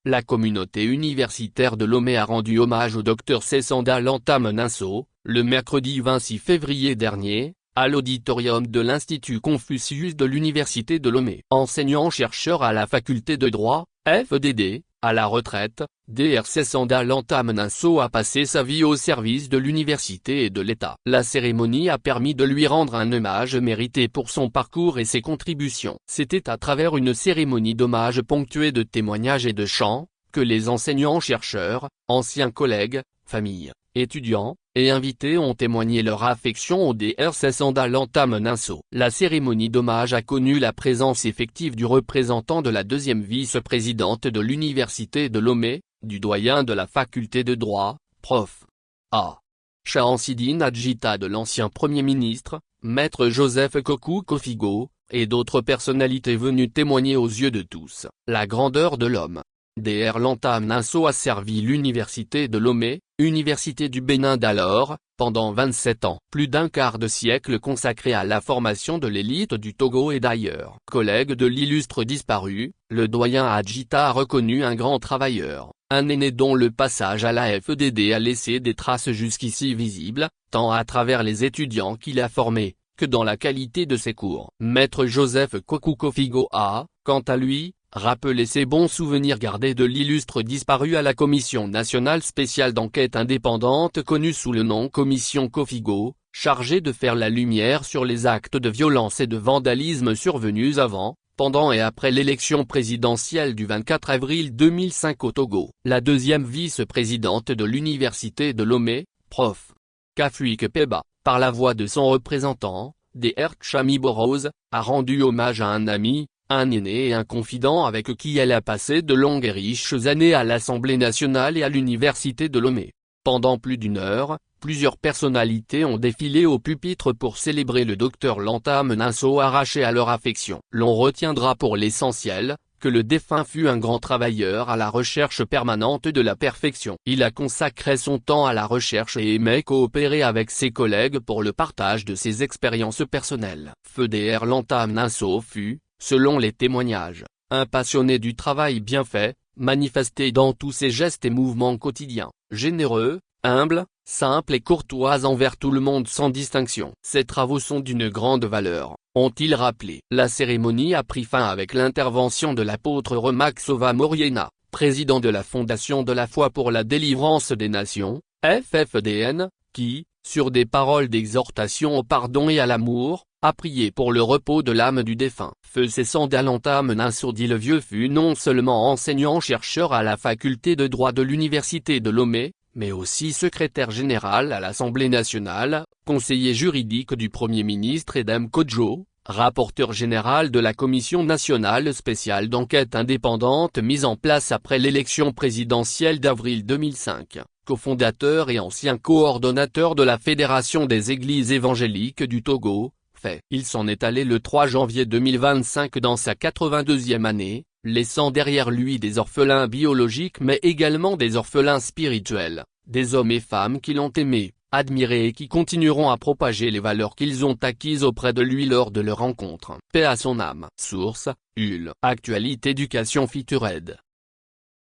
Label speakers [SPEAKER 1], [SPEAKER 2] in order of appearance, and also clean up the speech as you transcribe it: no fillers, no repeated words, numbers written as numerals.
[SPEAKER 1] la communauté universitaire de Lomé a rendu hommage au Dr Sessanda Lantame Ninso, le mercredi 26 février dernier, à l'auditorium de l'Institut Confucius de l'Université de Lomé. Enseignant-chercheur à la faculté de droit, FEDD, à la retraite, Dr Sessanda Lantame Ninso a passé sa vie au service de l'université et de l'État. La cérémonie a permis de lui rendre un hommage mérité pour son parcours et ses contributions. C'était à travers une cérémonie d'hommage ponctuée de témoignages et de chants, que les enseignants-chercheurs, anciens collègues, familles, étudiants, et invités ont témoigné leur affection au Dr Sessanda Lantame Ninso. La cérémonie d'hommage a connu la présence effective du représentant de la deuxième vice-présidente de l'université de Lomé, du doyen de la faculté de droit, Prof. A. Shamsidine Adjita, de l'ancien Premier ministre, Maître Joseph Kokou Kofigo, et d'autres personnalités venues témoigner aux yeux de tous la grandeur de l'homme. Dr Lantame Ninso a servi l'université de Lomé, université du Bénin d'alors, pendant 27 ans. Plus d'un quart de siècle consacré à la formation de l'élite du Togo et d'ailleurs. Collègue de l'illustre disparu, le doyen Adjita a reconnu un grand travailleur, un aîné dont le passage à la FEDD a laissé des traces jusqu'ici visibles, tant à travers les étudiants qu'il a formés, que dans la qualité de ses cours. Maître Joseph Kokou Kofigo a, quant à lui, rappelé ses bons souvenirs gardés de l'illustre disparu à la Commission nationale spéciale d'enquête indépendante connue sous le nom Commission Kofigo, chargée de faire la lumière sur les actes de violence et de vandalisme survenus avant, pendant et après l'élection présidentielle du 24 avril 2005 au Togo. La deuxième vice-présidente de l'université de Lomé, Prof. Kafouik Peba, par la voix de son représentant, Dr Chami Borose, a rendu hommage à un ami, un aîné et un confident avec qui elle a passé de longues et riches années à l'Assemblée nationale et à l'université de Lomé. Pendant plus d'une heure, plusieurs personnalités ont défilé au pupitre pour célébrer le Dr Lantame Ninso arraché à leur affection. L'on retiendra pour l'essentiel, que le défunt fut un grand travailleur à la recherche permanente de la perfection. Il a consacré son temps à la recherche et aimait coopérer avec ses collègues pour le partage de ses expériences personnelles. Dr Lantame Ninso fut, selon les témoignages, un passionné du travail bien fait, manifesté dans tous ses gestes et mouvements quotidiens, généreux, humble, simple et courtois envers tout le monde sans distinction. Ses travaux sont d'une grande valeur, ont-ils rappelé. La cérémonie a pris fin avec l'intervention de l'apôtre Remak Sova Moriena, président de la Fondation de la foi pour la délivrance des nations, FFDN, qui, sur des paroles d'exhortation au pardon et à l'amour, a prié pour le repos de l'âme du défunt. Sessanda Lantame Ninso, dit le vieux, fut non seulement enseignant-chercheur à la faculté de droit de l'université de Lomé, mais aussi secrétaire général à l'Assemblée nationale, conseiller juridique du Premier ministre Edem Kodjo, rapporteur général de la Commission nationale spéciale d'enquête indépendante mise en place après l'élection présidentielle d'avril 2005, cofondateur et ancien coordonnateur de la Fédération des Églises évangéliques du Togo. Il s'en est allé le 3 janvier 2025 dans sa 82e année, laissant derrière lui des orphelins biologiques mais également des orphelins spirituels, des hommes et femmes qui l'ont aimé, admiré et qui continueront à propager les valeurs qu'ils ont acquises auprès de lui lors de leur rencontre. Paix à son âme. Source, Hul. Actualité Éducation Featured.